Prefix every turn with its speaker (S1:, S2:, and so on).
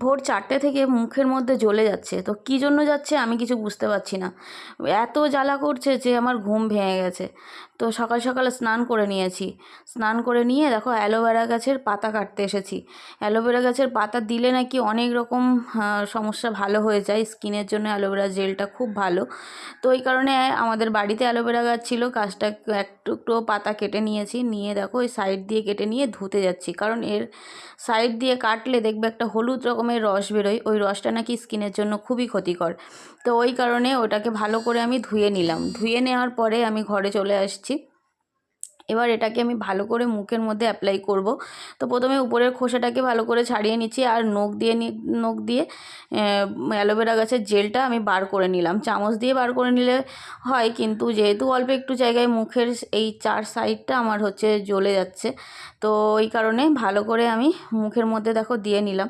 S1: ভোর 4টে থেকে মুখের মধ্যে জ্বলে যাচ্ছে, তো কী জন্য যাচ্ছে আমি কিছু বুঝতে পারছি না। এত জ্বালা করছে যে আমার ঘুম ভেঙে গেছে। তো সকাল সকাল স্নান করে নিয়েছি। স্নান করে নিয়ে দেখো অ্যালোভেরা গাছের পাতা কাটতে এসেছি। অ্যালোভেরা গাছের পাতা দিলে নাকি অনেক রকম সমস্যা ভালো হয়ে যায়, স্কিনের জন্য অ্যালোভেরা জেলটা খুব ভালো। তো এই কারণে আমাদের বাড়িতে অ্যালোভেরা গাছ ছিল, গাছটা একটু পাতা কেটে নিয়েছি, নিয়ে দেখো ওই সাইড দিয়ে কেটে নিয়ে ধুতে যাচ্ছি, কারণ এর সাইড দিয়ে কাটলে দেখবে একটা হলুদ রকমের রস বেরোয়, ওই রসটা নাকি স্কিনের জন্য খুবই ক্ষতিকর। তো ওই কারণে ওটাকে ভালো করে আমি ধুয়ে নিলাম। ধুয়ে নেওয়ার পরে আমি ঘরে চলে আসছি। এবার এটাকে আমি ভালো করে মুখের মধ্যে অ্যাপ্লাই করব। তো প্রথমে উপরের খোসাটাকে ভালো করে ছাড়িয়ে নিচ্ছি, আর নখ দিয়ে অ্যালোভেরা গাছের জেলটা আমি বার করে নিলাম। চামচ দিয়ে বার করে নিলে হয়, কিন্তু যেহেতু অল্প একটু জায়গায় মুখের এই 4 সাইডটা আমার জ্বলে যাচ্ছে, তো ওই কারণে ভালো করে আমি মুখের মধ্যে দেখো দিয়ে নিলাম।